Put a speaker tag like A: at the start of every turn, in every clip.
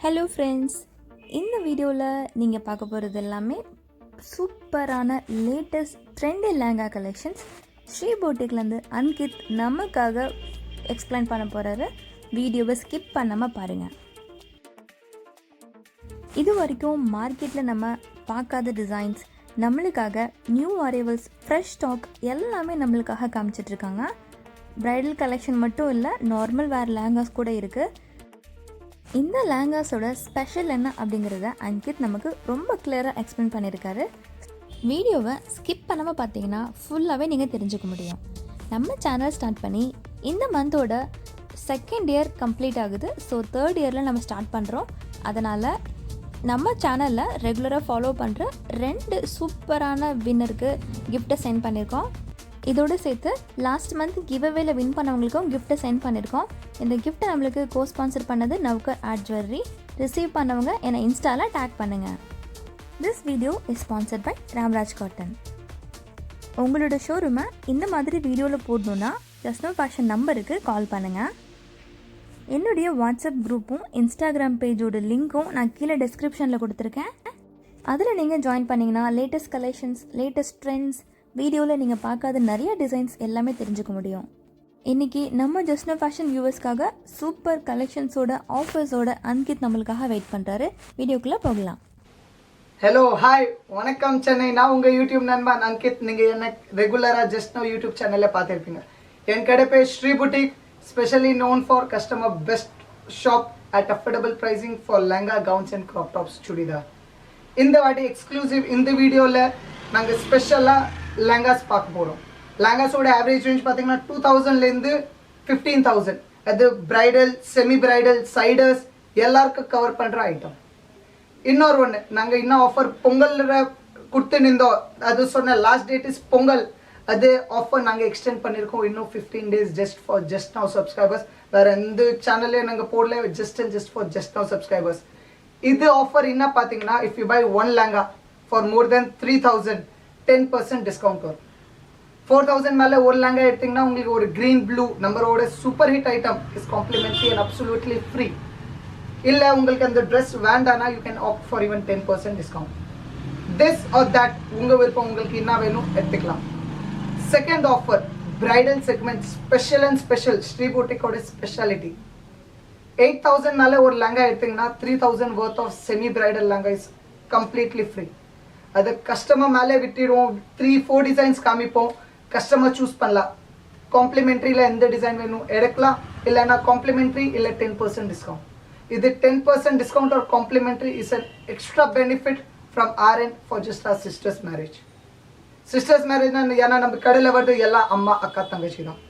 A: Hello friends, இந்த வீடியோவில் நீங்கள் பார்க்க போகிறது எல்லாமே சூப்பரான latest trendy lehenga collections. Sri போட்டிக்லேருந்து அன்கித் நமக்காக எக்ஸ்பிளைன் பண்ண போகிறாரு. வீடியோவை ஸ்கிப் பண்ணாமல் பாருங்கள். இது வரைக்கும் மார்க்கெட்டில் நம்ம பார்க்காத டிசைன்ஸ், நம்மளுக்காக நியூ அரைவல்ஸ், ஃப்ரெஷ் ஸ்டாக் எல்லாமே நம்மளுக்காக காமிச்சிட்ருக்காங்க. ப்ரைடல் கலெக்ஷன் மட்டும் இல்லை, நார்மல் வேர் லேங்காஸ் கூட இருக்குது. இந்த லேங்காஸோட ஸ்பெஷல் என்ன அப்படிங்கிறத அன்கித் நமக்கு ரொம்ப கிளியராக எக்ஸ்பிளைன் பண்ணியிருக்காரு. வீடியோவை ஸ்கிப் பண்ணாமல் பார்த்தீங்கன்னா ஃபுல்லாகவே நீங்கள் தெரிஞ்சுக்க முடியும். நம்ம சேனல் ஸ்டார்ட் பண்ணி இந்த மந்தோட செகண்ட் இயர் கம்ப்ளீட் ஆகுது. ஸோ தேர்ட் இயரில் நம்ம ஸ்டார்ட் பண்ணுறோம். அதனால் நம்ம சேனலில் ரெகுலராக ஃபாலோ பண்ணுற 2 சூப்பரான வின்னருக்கு கிஃப்ட்டை சென்ட் பண்ணியிருக்கோம். இதோடு சேர்த்து லாஸ்ட் மந்த் கிவ்அவேல வின் பண்ணவங்களுக்கும் கிஃப்ட்டை சென்ட் பண்ணியிருக்கோம். இந்த கிஃப்ட்டை நம்மளுக்கு கோஸ்பான்சர் பண்ணது நவ்கர் ஆர்ட் ஜுவல்லரி. ரிசீவ் பண்ணவங்க என்னை இன்ஸ்டாவில் டேக் பண்ணுங்கள். This video is sponsored by Ramraj cotton. உங்களோட ஷோரூமை இந்த மாதிரி வீடியோவில் போடணுன்னா ஜஸ்னோ ஃபேஷன் நம்பருக்கு கால் பண்ணுங்கள். என்னுடைய வாட்ஸ்அப் குரூப்பும் இன்ஸ்டாகிராம் பேஜோட லிங்க்கும் நான் கீழே டிஸ்கிரிப்ஷனில் கொடுத்துருக்கேன். அதில் நீங்கள் ஜாயின் பண்ணிங்கன்னா லேட்டஸ்ட் கலெக்ஷன்ஸ், லேட்டஸ்ட் ட்ரெண்ட்ஸ், வீடியோவில் நீங்கள் பார்க்காத நிறைய டிசைன்ஸ் எல்லாமே தெரிஞ்சுக்க முடியும். இன்றைக்கி நம்ம ஜஸ்னோ ஃபேஷன் வியூவர்ஸ்க்காக சூப்பர் கலெக்ஷன்ஸோட ஆஃபர்ஸோட அன்கித் நம்மளுக்காக வெயிட் பண்ணுறாரு. வீடியோக்குள்ளே போகலாம்.
B: ஹலோ, ஹாய், வணக்கம் சென்னை. நான் உங்கள் யூடியூப் நண்பன் அன்கித். நீங்கள் என்ன ரெகுலராக ஜஸ்னோ யூடியூப் சேனலில் பார்த்துருப்பீங்க. என் கடை பேர் Sri boutique, specially known for customer best shop at affordable pricing for lehenga, gowns and crop tops, churidar. இந்த வாட்டி எக்ஸ்க்ளூசிவ் இந்த வீடியோவில் நாங்கள் ஸ்பெஷலாக லெங்காஸ் பார்க்க போகிறோம். லெங்காஸோட ஆவரேஜ் ரேஞ்ச் பார்த்தீங்கன்னா 2000லேருந்து 15,000. அது பிரைடல், செமி பிரைடல், சைடர்ஸ் எல்லாருக்கும் கவர் பண்ணுற ஐட்டம். இன்னொரு ஒன்று, நாங்கள் இன்னும் ஆஃபர் பொங்கலில் கொடுத்து நின்றோம். அது சொன்ன லாஸ்ட் டேட் இஸ் பொங்கல். அது ஆஃபர் நாங்கள் எக்ஸ்டெண்ட் பண்ணியிருக்கோம் இன்னும் 15 days just for just now subscribers. வேறு எந்த சேனல்லே நாங்கள் போடல, just for just now subscribers. இது ஆஃபர் என்ன பார்த்தீங்கன்னா, if you buy 1 lehenga for more then 3,000 10% discount வரும். 4,000 மேலே ஒரு லெங்கா எடுத்திங்கன்னா உங்களுக்கு ஒரு க்ரீன் ப்ளூ நம்பரோட super hit item is complimentary and absolutely free. இல்லை உங்களுக்கு அந்த ட்ரெஸ் வேண்டானா you can opt for even 10% discount. This or that உங்கள் விருப்பம், உங்களுக்கு என்ன வேணும் எடுத்துக்கலாம். Second offer, bridal segment special and special. Sri போட்டிக்கோட ஸ்பெஷாலிட்டி 8,000 மேலே ஒரு லெங்கா எடுத்திங்கன்னா 3,000 worth of semi bridal lehenga is completely free. அது கஸ்டமர் மேலே விட்டுடுவோம். 3-4 டிசைன்ஸ் காமிப்போம், கஸ்டமர் சூஸ் பண்ணலாம். காம்ப்ளிமெண்ட்ரியில் எந்த டிசைன் வேணும் எடுக்கலாம். இல்லைனா காம்ப்ளிமெண்ட்ரி இல்லை 10% டிஸ்கவுண்ட். இது 10% discount or complimentary is an extra benefit from our end for just our sisters marriage. Sisters மேரேஜ்னா ஏன்னா நம்ம கடையில் வருது எல்லாம் அம்மா, அக்கா, தங்கச்சி தான்.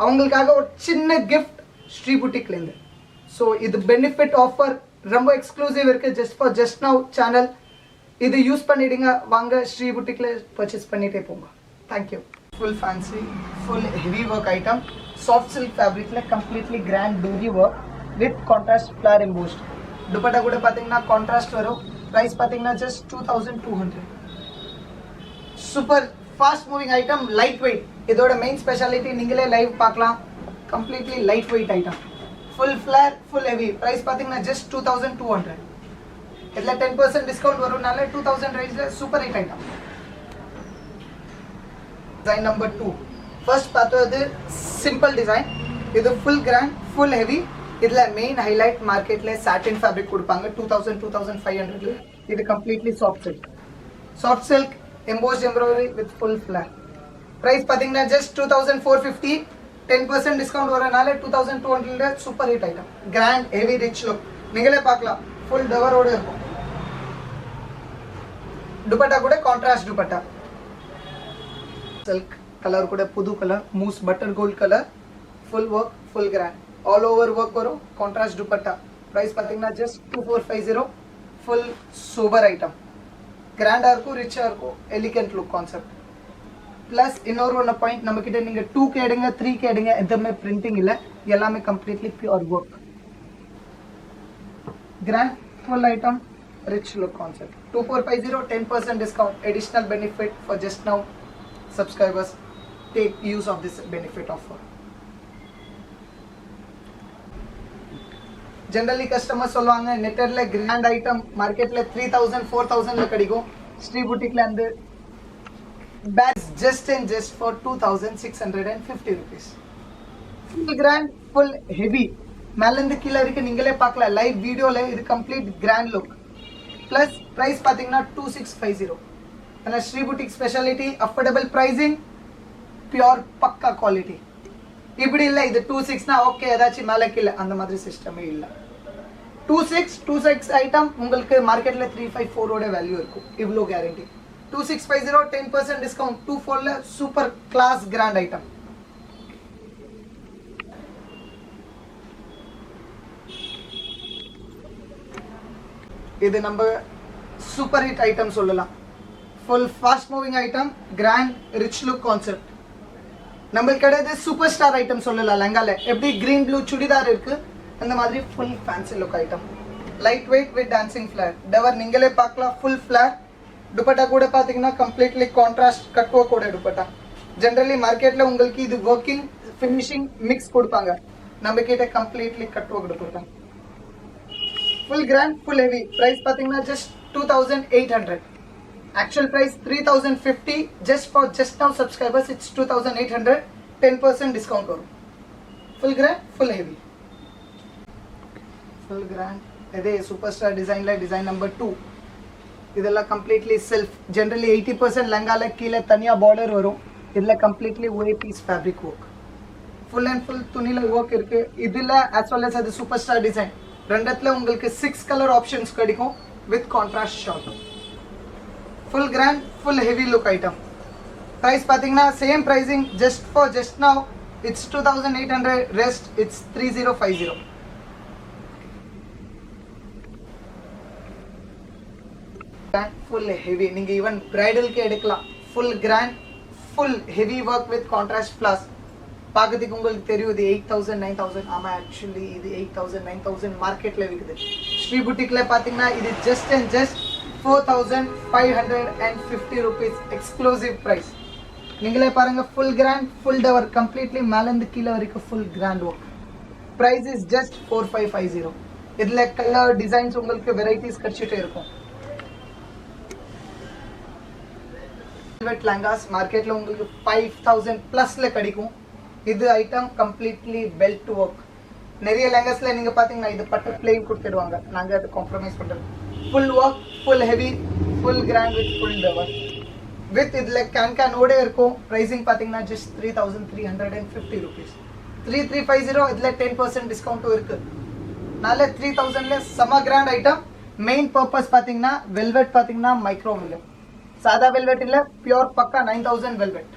B: அவங்களுக்காக ஒரு சின்ன கிஃப்ட் ஸ்ரீ புட்டிக்லேருந்து. ஸோ இது பெனிஃபிட் ஆஃபர் ரொம்ப எக்ஸ்க்ளூசிவ் இருக்குது just for just now channel. இது யூஸ் பண்ணிடுங்க. வாங்க ஸ்ரீ புட்டிக்கில் பர்ச்சேஸ் பண்ணிட்டே போங்க. Thank you. Full fancy, full heavy work item. Soft silk ஃபேப்ரிக்கில் completely grand dori work with contrast flower embossed. Dupatta கூட பார்த்தீங்கன்னா கான்ட்ராஸ்ட் வரும். ப்ரைஸ் பார்த்தீங்கன்னா just 2,200. Super fast moving item, light weight. இதோட மெயின் ஸ்பெஷாலிட்டி நீங்களே லைவ் பார்க்கலாம். Completely light wait item, full flare, full heavy. Price பார்த்தீங்கன்னா just 2,200. இதில் 10% டிஸ்கவுண்ட் வரும்னால 2,000 ரேஞ்சில் super hit item. Design number 2. First பார்த்தது சிம்பிள் டிசைன். இது ஃபுல் கிராண்ட், ஃபுல் ஹெவி. இதில் மெயின் ஹைலைட் மார்க்கெட்டில் சாட்டின் ஃபேப்ரிக் கொடுப்பாங்க 2,000-2,500. இது completely soft silk. Soft silk embossed embroidery with full flare. Price பார்த்தீங்கன்னா ஜஸ்ட் 2,450. 10% டிஸ்கவுண்ட் வரனால 2,200. Super hit item, grand heavy rich look. நீங்களே பார்க்கலாம், ஃபுல் டவரோடு இருக்கும். दुपट्टा கூட கான்ட்ராஸ்ட் दुपट्टा, சில்க் கலர் கூட புது colour, mousse butter gold colour, full work, full grand, all over work வரும். Contrast dupatta. Price பார்த்தீங்கன்னா ஜஸ்ட் 2,450. ஃபுல் சூப்பர் ஐட்டம், கிராண்டாக இருக்கும், ரிச்சாக இருக்கும், எலிகென்ட் லுக் கான்செப்ட். ப்ளஸ் இன்னொரு ஒன்று பாயிண்ட், நம்மக்கிட்ட நீங்கள் 2K எடுங்க, 3K எடுங்க, எதுவுமே பிரிண்டிங் இல்லை, எல்லாமே completely pure work. Grand full item, rich look concept. 2,450, 10% discount, additional benefit for just now subscribers. Take use of this benefit offer. Generally customer சொல்லுவாங்க நெட்டர்ல கிராண்ட் ஐட்டம் மார்க்கெட்ல 3000 4000ல கிடைக்கும் ஸ்ரீ புட்டிக்ல அந்த பேக்ஸ் just and just for 2650 rupees. Full grand full heavy மேலேருந்து கீழே வரைக்கும் நீங்களே பார்க்கலாம் லைவ் வீடியோல இது complete grand look plus price பார்த்தீங்கன்னா 2650. ஆனால் Sri boutique speciality affordable pricing pure pakka quality. இப்படி இல்லை இது 26னா ஓகே ஏதாச்சும் மேலே கீழே அந்த மாதிரி சிஸ்டமே இல்லை. 26 ஐட்டம் உங்களுக்கு மார்க்கெட்ல 354ஓட வேல்யூ இருக்கும் இவ்வளோ கேரண்டி. 2650 10% டிஸ்கவுண்ட் 24ல சூப்பர் கிளாஸ் கிராண்ட் ஐட்டம். இது நம்ம சூப்பர் ஹிட் ஐட்டம் சொல்லலாம். Full fast moving item grand rich look concept. நம்மளுக்கு கிடையாது சூப்பர் ஸ்டார் ஐட்டம் சொல்லலாம். லெங்கால எப்படி கிரீன் ப்ளூ சுடிதார் இருக்கு அந்த மாதிரி full fancy look item. Light wait with dancing flare tower நீங்களே பார்க்கலாம் ஃபுல் ஃபிளேர். துப்பட்டா கூட பார்த்தீங்கன்னா கம்ப்ளீட்லி கான்ட்ராஸ்ட் கட்வோ கூட துப்பட்டா. ஜென்ரலி மார்க்கெட்ல உங்களுக்கு இது ஒர்க்கிங் ஃபினிஷிங் மிக்ஸ் கொடுப்பாங்க, நம்ம கிட்ட கம்ப்ளீட்லி கட்வோ dupatta. Full grand full heavy. Price பார்த்தீங்கன்னா just 2800. Actual price 3050. Just now subscribers it's 2800. 10% discount வரும். Full grand full heavy. Full grand இதே சூப்பர் ஸ்டார் டிசைன்ல டிசைன் நம்பர் 2. இதெல்லாம் கம்ப்ளீட்லி செல்ஃப். ஜெனரலி 80% லெங்கால கீழே தனியா பார்டர் வரும். இதுல கம்ப்ளீட்லி ஒரே piece fabric work. Full and full துணில ஒர்க் இருக்கு. இதுல as well as அது சூப்பர் ஸ்டார் டிசைன் ரெண்டத்துல உங்களுக்கு 6 கலர் ஆப்ஷன்ஸ் கிடைக்கும் with contrast short. Full grand full heavy look item. Price பாத்தீங்கன்னா same pricing just now it's 2800. Rest it's 3050. Grand full heavy நீங்க even bridal க்கு எடுக்கலாம். Full grand full heavy work with contrast plus. பாக்கிறதுக்கு உங்களுக்கு தெரியும் இது 8000 9000. ஆமா ஆக்சுவலி இது 8000 9000 மார்க்கெட்ல விக்குது. ஸ்ரீ புட்டிக்ல பாத்தீங்கன்னா இது just and just 4550 rupees exclusive price. நீங்களே பாருங்க full grand full dower completely மேலந்து கீழ வரைக்கும் full grand work. Price is just 4550. இதுல கலர் டிசைன்ஸ் உங்களுக்கு வெரைட்டிஸ் கிடைச்சிட்டே இருக்கும். velvet langas மார்க்கெட்ல உங்களுக்கு 5000 பிளஸ்ல கிடைக்கும். இது ஐட்டம் கம்ப்ளீட்லி பெல்ட் ஒர்க். நிறைய லெங்கஸ்ல நீங்க பாத்தீங்கன்னா இது பட்டு பிளேன் கொடுத்துடுவாங்க, நாங்க அது காம்ப்ரமைஸ் பண்றோம். Full work full heavy full grand with full டவர் வித் இதுல கேன் ஓட இருக்கும். பிரைசிங் பாத்தீங்கன்னா ஜஸ்ட் 3350 rupees. 3350 இதுல 10% டிஸ்கவுண்ட் இருக்கு. நால 3000ல சம கிராண்ட் ஐட்டம். மெயின் பர்பஸ் பாத்தீங்கன்னா வெல்வெட் பாத்தீங்கன்னா மைக்ரோ வெல்வெட், சாதா வெல்வெட் இல்ல pure pakka 9000 velvet.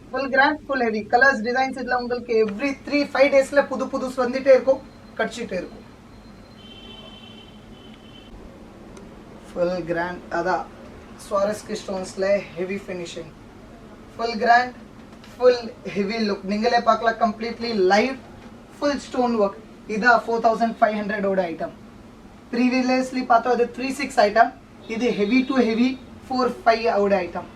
B: Full grand full heavy colours designs இதுல உங்களுக்கு எவ்ரி 3-5 டேஸ்ல புது புதுசு வந்துட்டே இருக்கும், கட்சிட்டே இருக்கும். ஃபுல் கிராண்ட் அதான் ஸ்வாரஸ்கி ஸ்டோன்ஸ்ல heavy finishing. Full grand full heavy look நீங்களே பார்க்கலாம். Completely live full stone work. இதா 4500 ஓட ஐட்டம். ப்ரீவியஸ்லி பார்த்தோம் அது 36 ஐட்டம். இது ஹெவி டு ஹெவி 45 ஓட item.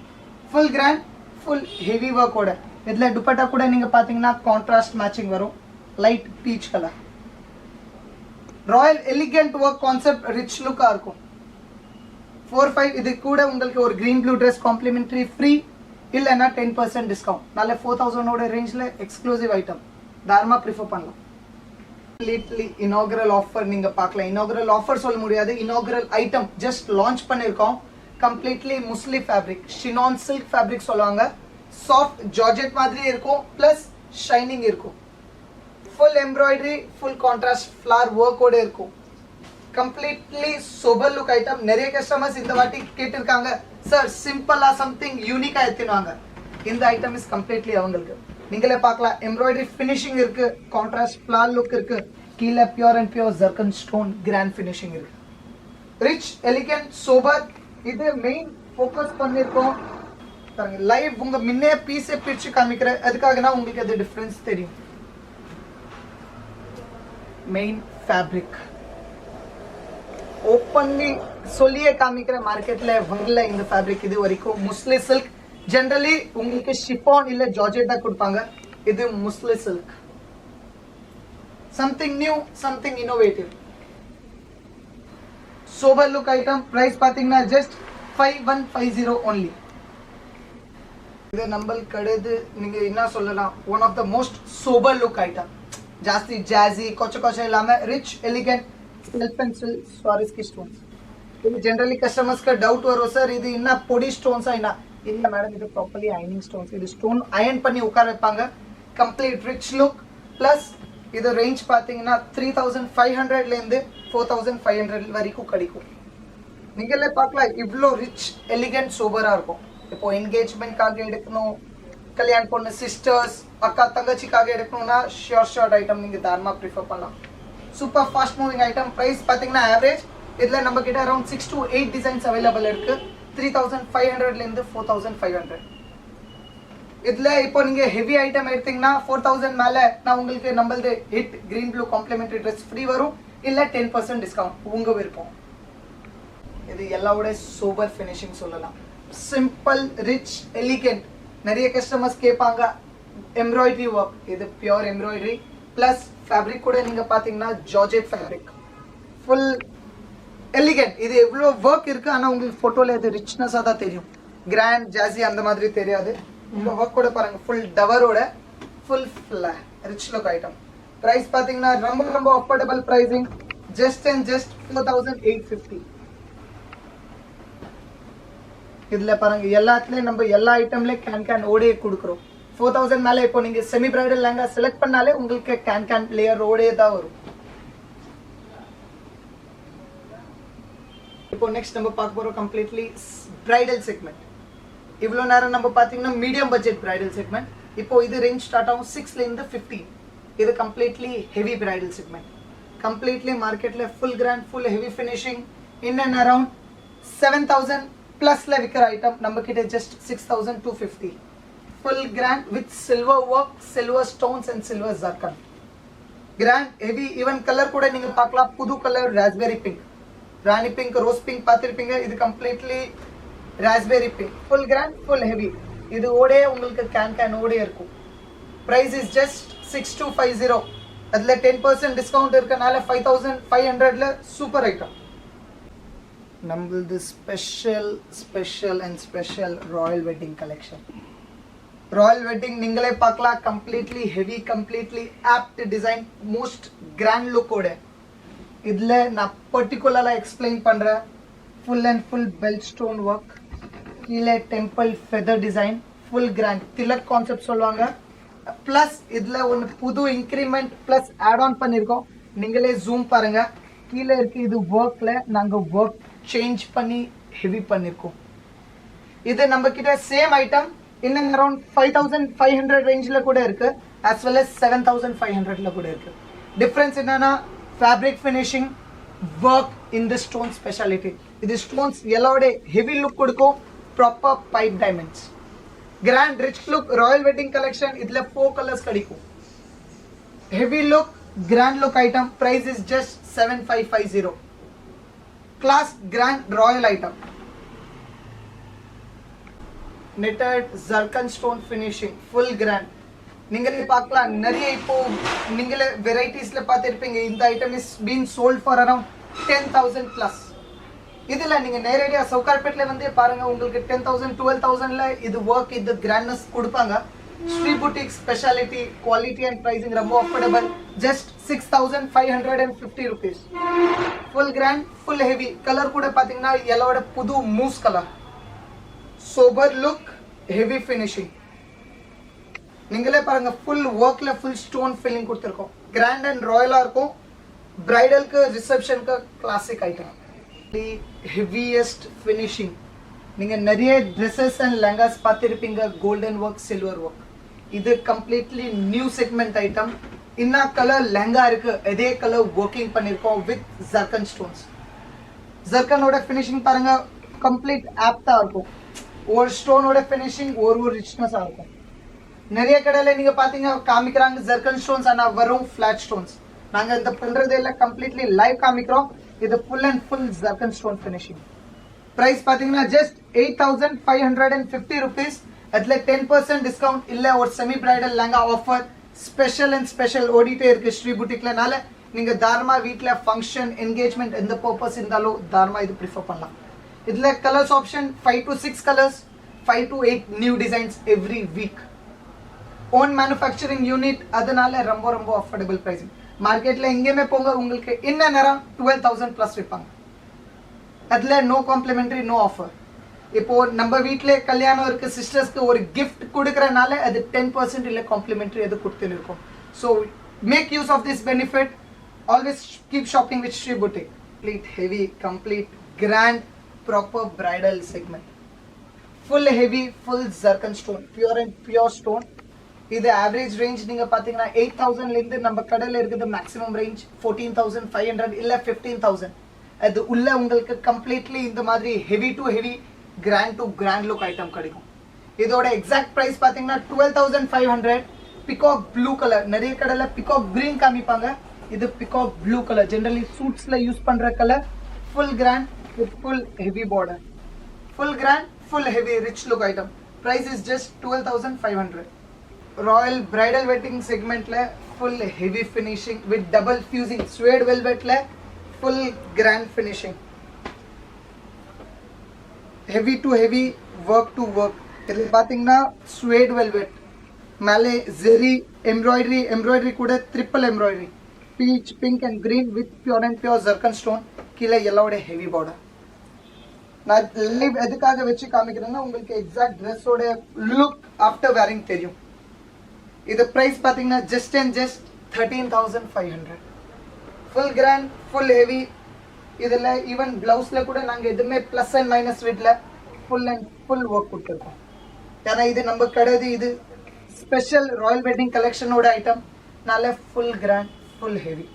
B: Full grand full heavy ஒர்க்கோட. இதுல துப்பட்டா கூட நீங்க பாத்தீங்கன்னா கான்ட்ராஸ்ட் மேட்சிங் வரும், light peach colour. Royal elegant work concept rich லுக்கா இருக்கும். 45 இது கூட உங்களுக்கு ஒரு green blue dress complimentary free இல்லைன்னா 10% டிஸ்கவுண்ட். நல்ல 4000 ஓட ரேஞ்ச்ல எக்ஸ்க்ளூசிவ் ஐட்டம் தாராளமா ப்ரிஃபர் பண்ணலாம். கம்ப்ளீட்லி இனாகுரல் ஆஃபர் நீங்க பார்க்கலாம். இனாகுரல் ஆஃபர் சொல்ல முடியாது, இனாகுரல் ஐட்டம் ஜஸ்ட் லான்ச் பண்ணிருக்கோம். Completely muslin fabric chinon silk fabric சொல்லுவாங்க. சாஃப்ட் ஜார்ஜெட் மாதிரி இருக்கும், பிளஸ் ஷைனிங் இருக்கும். Full embroidery full contrast flower ஒர்க்கோட இருக்கும். Completely sober look item. நிறைய கஸ்டமர்ஸ் இந்த வாட்டி கேட்டிருக்காங்க சார் சிம்பிளா சம்திங் யூனிக்கா எடுத்துவாங்க. இந்த ஐட்டம் இஸ் கம்ப்ளீட்லி அவங்களுக்கு. நீங்களே பார்க்கலாம் எம்ப்ராய்டரி ஃபினிஷிங் இருக்கு, கான்ட்ராஸ்ட் ஃப்ளவர் லுக் இருக்கு, கீழே pure and pure zircon stone grand finishing இருக்கு. ரிச் எலிகென்ட் சோபர் இது மெயின் ஃபோக்கஸ் பண்ணிருக்கோம். லைவ் உங்க முன்னே பீஸை பிரிச்சு காமிக்கிற அதுக்காகனா உங்களுக்கு அது டிஃபரன்ஸ் தெரியும். மெயின் ஃபேப்ரிக் ஓப்பன்லி சொல்லியே காமிக்கிற மார்க்கெட்ல வரல இந்த ஃபேப்ரிக் இது வரைக்கும். முஸ்லி சில்க் ஜெனரலி உங்களுக்கு ஷிஃபான் இல்ல ஜார்ஜெட் தான் கொடுப்பாங்க. இது muesli silk something new, something innovative. Sober look item price பாத்தீங்கன்னா just 5150 only. இது நம்ம கடைது நீங்க என்ன சொல்லலாம், one of the most sober look item. ಜಾಸ್ತಿ ಜಾಜಿ ಕೊಚ್ಚ ಇல்லாம ರಿಚ್ ಎಲಿಗೆಂಟ್ ಸ್ಟೆಲ್ ಪೆನ್ಸಿಲ್ ಸ್ವಾರಿಸ್ಕಿ ಸ್ಟೋನ್ಸ್. ಇದು ಜನರಲಿ ಕಸ್ಟಮರ್ಸ್ ಗೆ ಡೌಟ್ ವರೋ ಸರ್ ಇದು ಇನ್ನ பொடி ஸ்டோன்ஸா இல்ல மேடம், இது ப்ராப்பர்லி அயனிங் ஸ்டோன்ஸ். இது ஸ்டோன் அயன் பண்ணி உட்கார வைப்பாங்க. கம்ப்ளீட் ரிச் லுக் பிளஸ் இது ரேஞ்ச் பாத்தீங்கன்னா 3500 ல இருந்து 4500 வரைக்கும் கிடைக்கும். நீங்களே பார்க்கலாம் இவ்ளோ ரிச் எலிகென்ட் சோபரா இருக்கும். இப்போ என்கேஜ்மெண்ட்காக எடுக்கணும், கல்யாண பொண்ணு சிஸ்டர்ஸ் அக்கா தங்கச்சிக்காக எடுக்கணும்னா ஷார்ட் ஐட்டம் நீங்க தாராளமா ப்ரிஃபர் பண்ணலாம். Super fast moving item. Price பாத்தீங்கன்னா ஆவரேஜ் இதுல நம்ம கிட்ட அரௌண்ட் 6 to 8 டிசைன்ஸ் அவைலபிள் இருக்கு. 3500 ல இருந்து 4500. இதுல இப்போ நீங்க ஹெவி ஐட்டம் எடுத்தீங்கன்னா 4000 மேல நான் உங்களுக்கு நம்மளது hit green blue complementary dress free வரும், இல்ல 10% டிஸ்கவுண்ட் உங்க விருப்பம். இது எல்லாவோட சூப்பர் ஃபினிஷிங் சொல்லலாம். Simple rich elegant. நிறைய கஸ்டமர்ஸ் கேட்பாங்க எம்ப்ராய்டரி ஒர்க், இது பியூர் எம்ப்ராய்டரி பிளஸ் ஃபேப்ரிக் கூட நீங்க பாத்தீங்கன்னா ஜார்ஜெட் ஃபேப்ரிக் ஃபுல் எலிகென்ட். இது எவ்வளவு ஒர்க் இருக்கு, ஆனா உங்களுக்கு போட்டோல இது ரிச்னஸா தான் தெரியும், கிராண்ட் ஜாஸி அந்த மாதிரி தெரியாது. இந்த ஒர்க் கூட பாருங்க ஃபுல் டவரோட full rich look item. Price பாத்தீங்கன்னா ரொம்ப அஃபோர்டபிள் பிரைசிங், ஜஸ்ட் 4850. இதுல பாருங்க எல்லாத்துலயும் நம்ம எல்லா ஐட்டம்ல கேன் ஓடே கொடுக்குறோம். 4000 மேல இப்போ நீங்க செமி பிரைடல் லெஹங்கா செலக்ட் பண்ணாலே உங்களுக்கு கேன் லேயர் ஓடே தான் வரும். இப்போ நெக்ஸ்ட் நம்ம பார்க்க போறோம் கம்ப்ளீட்லி பிரைடல் செக்மெண்ட். இவ்வளோ நேரம் நம்ம பாத்தீங்கன்னா மீடியம் பட்ஜெட் பிரைடல் செக்மெண்ட். இப்போ இது ரேஞ்ச் ஸ்டார்ட் ஆகும் 6 ல இருந்து 15. இது completely heavy bridal segment. Completely மார்க்கெட்ல full grand full heavy finishing in and around 7000 பிளஸ்ல விற்கிற ஐட்டம் நம்ம கிட்ட just 6250. Full grand with silver work, silver stones and silver zircon. Grand heavy even colour கூட நீங்க பார்க்கலாம். புது colour raspberry pink, rani pink, rose pink பார்த்திருப்பீங்க. இது completely raspberry pink. Full grand full heavy. இது ஓடே உங்களுக்கு கேன் ஓடே இருக்கும். Price is just 6250. அதுல 10% டிஸ்கவுண்ட் இருக்கனால 5500ல சூப்பர் ஐட்டம். நம்மளது special and special royal wedding collection. Royal wedding நீங்களே பார்க்கலாம். Completely heavy, completely opt design, most grand லுக்கோட. இதுல நான் பர்டிகுலரா எக்ஸ்பிளைன் பண்றேன். Full and full belt stone work, கீழே temple feather design, full grand tilak concept சொல்லுவாங்க. பிளஸ் இதுல ஒன்னு புது இன்க்ரிமெண்ட் பிளஸ் ஆட் ஆன் பண்ணிருக்கோம். நீங்களே ஜூம் பாருங்க, கீழே இருக்கு. இது ஒர்க்ல நாங்க ஒர்க் சேஞ்ச் பண்ணி ஹெவி பண்ணிருக்கோம். இது நம்ம கிட்ட சேம் ஐட்டம் இன்னும் அரௌண்ட் 5500 ரேஞ்சில் கூட இருக்கு, as well as 7500ல கூட இருக்கு. டிஃபரன்ஸ் என்னன்னா fabric finishing, work in the stone speciality. இது ஸ்டோன்ஸ் எல்லாவோட ஹெவி லுக் கொடுக்கும். Proper pipe diamonds, grand rich look. Royal wedding collection இதுல 4 கலர்ஸ் கிடைக்கும். Heavy look, grand look item. Price is just 7550. Class grand royal item. knitted zircon stone finishing, full grand. நீங்களே பார்க்கலாம். நிறைய இப்போ நீங்களே வெரைட்டிஸ்ல பார்த்திருப்பீங்க. இந்த item is been sold for around 10,000 plus. இதுல நீங்க நேரடியா சவுகார்பேட்ல வந்து பாருங்க, உங்களுக்கு 10,000 12,000ல இது ஒர்க் இது கிராண்ட்னஸ் கொடுப்பாங்க. Sri boutique speciality, quality and pricing ரொம்ப affordable. Just 6550 rupees. Full grand full heavy. Colour கூட பாத்தீங்கன்னா எல்லாவோட புது மூஸ் colour. Sober look, heavy finishing. நீங்களே பாருங்க ஃபுல் ஒர்க்ல ஃபுல் ஸ்டோன் ஃபில்லிங் கொடுத்துருக்கோம். கிராண்ட் அண்ட் ராயலா இருக்கும். பிரைடலுக்கு ரிசப்ஷனுக்கு கிளாசிக் ஐட்டம். Heaviest finishing. நீங்க நிறைய ட்ரெஸ்ஸஸ் அண்ட் லெஹங்காஸ் பார்த்திருப்பீங்க, கோல்டன் ஒர்க், சில்வர் ஒர்க். இது கம்ப்ளீட்லி நியூ செக்மெண்ட் ஐட்டம். என்ன கலர் லெஹங்கா இருக்கு அதே கலர் ஒர்க்கிங் பண்ணிருக்கோம் வித் ஜர்கன் ஸ்டோன்ஸ். ஜர்கனோட ஃபினிஷிங் பாருங்க கம்ப்ளீட் ஆப்டா இருக்கும். ஒரு ஸ்டோனோட ஃபினிஷிங் ஒரு ரிச்னஸா இருக்கும். நிறைய கடையில நீங்க பாத்தீங்க காமிக்கிறாங்க ஜர்கன் ஸ்டோன்ஸ், ஆனா வரும் ஃபிளாட் ஸ்டோன்ஸ். நாங்க இந்த பண்றது எல்லாம் கம்ப்ளீட்லி லைவ் காமிக்கிறோம். இது full and full zircon stone finishing. Price பாத்தீங்கன்னா ஜஸ்ட் 8550 rupees. அதுல 10% டிஸ்கவுண்ட் இல்ல ஒரு semi bridal lehenga offer special and special ஓடிட்டே இருக்கு ஸ்ரீ புட்டிக்லனால நீங்க தாராளமா வீட்ல ஃபங்க்ஷன் என்கேஜ்மெண்ட் எந்த பர்பஸ் இருந்தாலும் தாராளமா இது ப்ரிஃபர் பண்ணலாம். இதுல colours option 5 to 6 colours, 5 to 8 new designs every week. Own manufacturing unit, அதனால ரொம்ப ரொம்ப அஃபோர்டபுள் பிரைசிங். மார்க்கெட்ல எங்கேயுமே போங்க உங்களுக்கு என்ன நேரம் 12,000 ப்ளஸ் விற்பாங்க. அதுல நோ காம்ப்ளிமெண்டரி, நோ ஆஃபர். இப்போ நம்ம வீட்டிலே கல்யாணம் இருக்கு, சிஸ்டர்ஸ்க்கு ஒரு கிஃப்ட் கொடுக்கறனால அது 10% இல்லை காம்ப்ளிமெண்டரி எது கொடுத்துன்னு இருக்கும். So make use of this benefit. Always keep shopping with Sri boutique. Complete heavy, complete grand, proper bridal segment. Full heavy, full zircon stone, pure and pure stone. இது ஆவரேஜ் ரேஞ்ச் நீங்க பாத்தீங்கன்னா 8,000லேருந்து நம்ம கடையில் இருக்குது மேக்ஸிமம் ரேஞ்ச் 14,500 இல்லை 15,000. அது உள்ள உங்களுக்கு கம்ப்ளீட்லி இந்த மாதிரி heavy to heavy, grand to grand look item கிடைக்கும். இதோட எக்ஸாக்ட் பிரைஸ் பாத்தீங்கன்னா 12,500. பிகாக் ப்ளூ கலர், நிறைய கடையில பிகாக் கிரீன் காமிப்பாங்க, இது பிகாக் ப்ளூ கலர், ஜெனரலி சூட்ஸ்ல யூஸ் பண்ற colour. Full grand with full heavy border, full grand, full heavy rich look item. Price is just 12,500. Royal bridal wedding செக்மெண்ட்ல full heavy finishing with double fusing suede வெல்வெட்ல full grand finishing. Heavy to heavy, work to work. இதில் பார்த்தீங்கன்னா suede velvet, மேலே zari embroidery கூட triple embroidery, peach, pink and green with pure and pure zircon stone. கீழே எல்லாவோட heavy border. நான் live எதுக்காக வச்சு காமிக்கிறேன்னா உங்களுக்கு எக்ஸாக்ட் ட்ரெஸ்ஸோட லுக் ஆஃப்டர் வேரிங் தெரியும். இது பிரைஸ் பார்த்தீங்கன்னா just and just 13,500. Full grand, full heavy. இதில் ஈவன் பிளவுஸில் கூட நாங்கள் எதுவுமே ப்ளஸ் அண்ட் மைனஸ் வீட்டில் ஃபுல் அண்ட் ஃபுல் ஒர்க் கொடுத்துருக்கோம். ஏன்னா இது நம்ம கிடையாது, இது ஸ்பெஷல் ராயல் வெட்டிங் கலெக்ஷனோட ஐட்டம், நல்ல full grand, full heavy.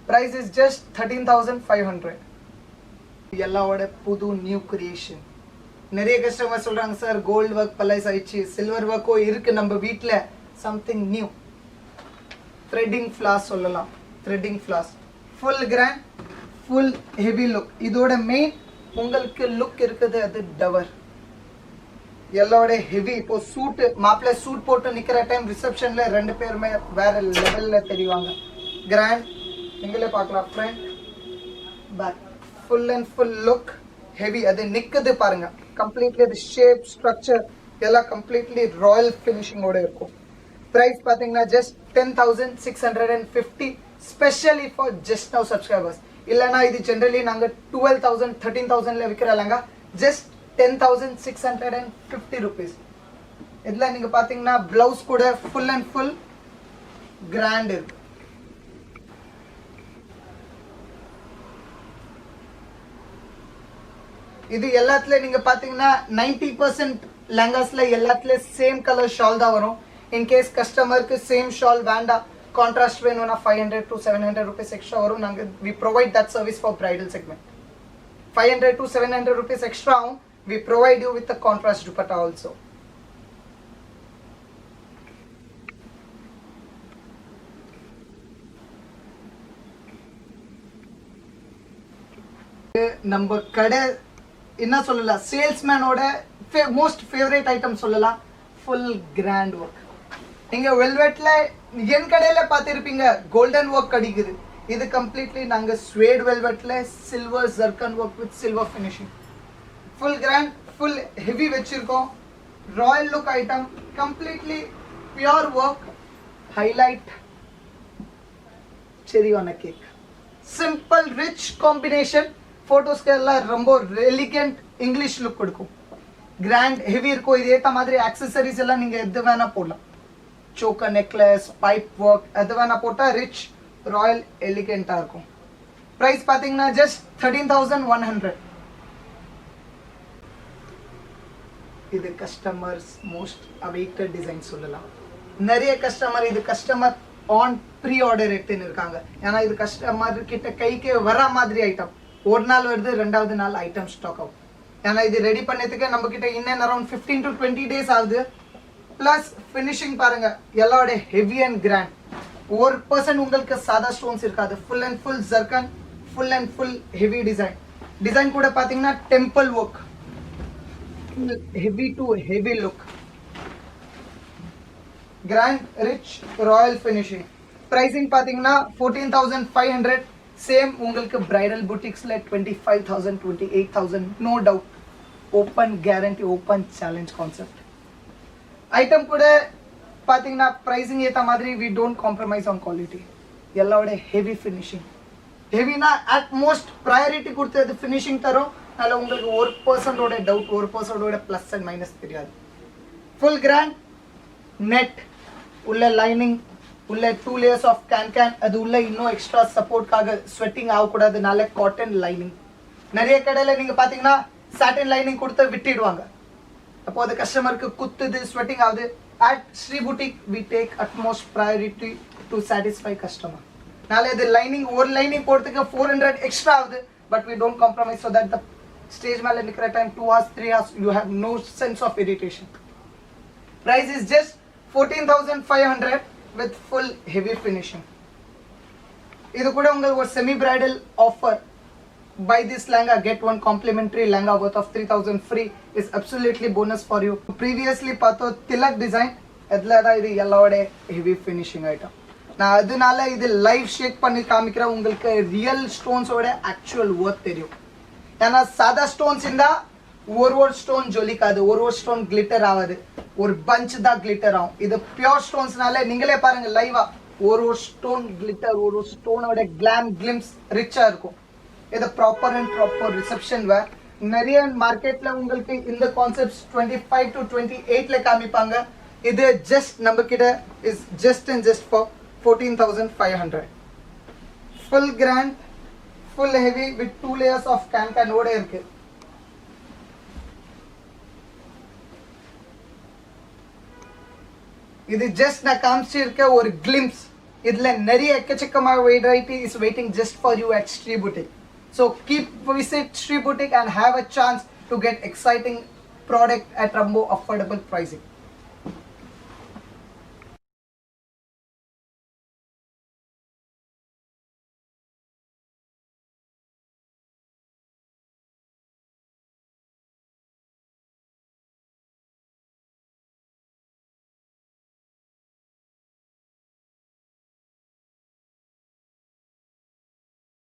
B: Price is just 13,500. எல்லாவோட புது நியூ கிரியேஷன். நிறைய கஸ்டமர் சொல்கிறாங்க சார் கோல்டு ஒர்க் பழைய ஆயிடுச்சு, சில்வர் ஒர்க்கோ இருக்குது நம்ம வீட்டில், சம்திங் நியூ. த்ரெட்டிங் ஃப்ளாஸ் சொல்லலாம், threading flaws. Full grand, full heavy look. இதோட மெயின் உங்களுக்கு லுக் இருக்குது அது டவர். எல்லாவோட ஹெவி. இப்போ சூட், மாப்பிள்ளை சூட் போட்டு நிக்கிற டைம் ரிசப்ஷன்ல ரெண்டு பேருமே வேற லெவல்ல தெரிவாங்க. கிராண்ட், நீங்களே பார்க்கலாம். Front, back, full and full look heavy. அது நிக்குது பாருங்க, கம்ப்ளீட்லி அது ஷேப், ஸ்ட்ரக்சர் எல்லாம் கம்ப்ளீட்லி ராயல் ஃபினிஷிங்கோட இருக்கும். பிரைஸ் பார்த்தீங்கன்னா just 10,650, specially for just now subscribers. இல்லைனா இது ஜென்ரலி நாங்கள் 12,000 13,000ல விற்கிறலாங்க. Just 10,650 rupees. இதில் நீங்கள் பார்த்தீங்கன்னா பிளவுஸ் கூட ஃபுல் அண்ட் ஃபுல் கிராண்ட் இருக்கு. இது எல்லாத்துல நீங்க பாத்தீங்கன்னா 90% லெஹங்காஸ்ல எல்லாத்துல சேம் கலர் ஷால் தான் வரும். இன்கேஸ் கஸ்டமருக்கு சேம் ஷால் வேண்டாம், கான்ட்ராஸ்ட் வேணும்னா 500 to 700 rupees எக்ஸ்ட்ரா வரும். நாங்க we provide that service for bridal segment. 500 to 700 rupees extra ஆகும். We provide you with the contrast dupatta also. நம்ம கடை என்ன சொல்லலாம், சேல்ஸ்மேனோட மோஸ்ட் ஃபேவரட் ஐட்டம் சொல்லலாம், ஃபுல் கிராண்ட் ஒர்க். நீங்க வெல்வெட்ல என் கடையில பார்த்திருப்பீங்க கோல்டன் ஒர்க் கிடைக்குது. இது கம்ப்ளீட்லி நாங்க ஸ்வேட் வெல்வெட்ல silver zircon work with silver finishing, full grand, full heavy வச்சிருக்கோம். Royal look item, completely pure work. Highlight cherry on a cake. Simple rich combination. ஃபோட்டோஸ்க்கு எல்லாம் ரொம்ப எலிகென்ட் இங்கிலீஷ் லுக் கொடுக்கும். கிராண்ட் ஹெவி இருக்கும். இது ஏற்ற மாதிரி ஆக்சசரிஸ் எல்லாம் நீங்கள் எது வேணால் போடலாம். சோக்கர், நெக்லஸ், பைப் ஒர்க் எது வேணால் போட்டால் ரிச், ராயல், எலிகென்ட்டாக இருக்கும். ப்ரைஸ் பார்த்தீங்கன்னா ஜஸ்ட் 13,100. இது கஸ்டமர்ஸ் மோஸ்ட் அவைட்டட் டிசைன் சொல்லலாம். நிறைய கஸ்டமர் இது கஸ்டமர் ஆன் ப்ரீ ஆர்டர் எடுத்துன்னு இருக்காங்க. ஏன்னா இது கஸ்டமர் கிட்ட கைக்கு வர மாதிரி ஐட்டம். ஒரு நாள் வருது, ரெண்டாவது நாள் ஐட்டம் ஸ்டாக் ஆகும். ஏன்னா இது ரெடி பண்ணதுக்கு நம்ம கிட்ட இன்னும் அரௌண்ட் 15 to 20 days ஆகுது. பிளஸ் ஃபினிஷிங் பாருங்க, எல்லாரோட ஹெவி அண்ட் கிராண்ட். 1% உங்களுக்கு சாதா ஸ்டோன்ஸ் இருக்காது. Full and full zircon, full and full heavy design. Design கூட பார்த்தீங்கன்னா temple work, heavy to heavy look. Grand rich royal finishing. Pricing பார்த்தீங்கன்னா 14,500. சேம் உங்களுக்கு பிரைடல் புட்டிக்ஸில் 25,000 28,000 no doubt. Open guarantee, open challenge concept. Item கூட பார்த்தீங்கன்னா pricing ஏற்ற மாதிரி we don't compromise on quality. எல்லாவோட ஹெவி ஃபினிஷிங். ஹெவினா அட் மோஸ்ட் ப்ரையாரிட்டி கொடுத்தது ஃபினிஷிங் தரும். அதில் உங்களுக்கு 1% டவுட், 1% ப்ளஸ் அண்ட் மைனஸ் தெரியாது. ஃபுல் கிராண்ட் நெட் உள்ள லைனிங் உள்ள 2 layers ஆஃப் கேன். அது உள்ள இன்னும் எக்ஸ்ட்ரா சப்போர்ட்காக ஸ்வெட்டிங் ஆகக்கூடாதுனால காட்டன் லைனிங். நிறைய கடையில் நீங்கள் பார்த்தீங்கன்னா சாட்டின் லைனிங் கொடுத்து விட்டுடுவாங்க. அப்போ அது கஸ்டமருக்கு குத்துது, ஸ்வெட்டிங் ஆகுது. At Sri boutique we take utmost priority to satisfy customer. நாளை இது லைனிங் ஒரு லைனிங் போடுறதுக்கு 400 எக்ஸ்ட்ரா ஆகுது. But we don't compromise so that the stage மேலே நிற்கிற time 2 hours 3 hours you have no sense of irritation. Price is just 14,500 with full heavy finishing. இது கூட உங்களுக்கு ஒரு semi bridal offer. Buy this lehenga get one complimentary lehenga worth of 3,000 free is absolutely bonus for you. Previously பார்த்தோ Tilak design, அதில் தான் இது எல்லாவோட heavy finishing item. நான் அதனால இது லைவ் ஷேக் பண்ணி காமிக்கிறேன். உங்களுக்கு ரியல் ஸ்டோன்ஸோட ஆக்சுவல் ஒர்த் தெரியும். ஏன்னா சாதா ஸ்டோன்ஸ் இருந்தால் ஒரு ஸ்டோன் ஜொலிக்காது, ஒரு ஸ்டோன் கிளிட்டர் ஆகாது, ஒரு பஞ்ச் தான் கிளிட்டர் ஆகும். இது பியோர் ஸ்டோன்ஸ்னால நீங்களே பாருங்க லைவா ஒரு ஸ்டோன் கிளிட்டர், ஒரு ஸ்டோனோட கிளாம் கிளிம்ஸ் ரிச்சா இருக்கும். இது ப்ராப்பர் அண்ட் ப்ராப்பர் ரிசப்ஷன் வேர். நிறைய மார்க்கெட்ல உங்களுக்கு இந்த கான்செப்ட்ஸ் 25 to 28ல காமிப்பாங்க. இது ஜஸ்ட் நம்ம கிட்ட is just and just for 14,500. Full grand, full heavy with 2 layers of can ஓட இருக்கு. இது ஜஸ்ட் நான் காமிச்சிருக்க ஒரு கிளிம்ஸ். இதுல நிறைய எக்கச்சக்கமான variety is waiting just for you at Sri boutique. So keep visit Sri boutique and have a chance to get exciting product at ரொம்ப affordable pricing.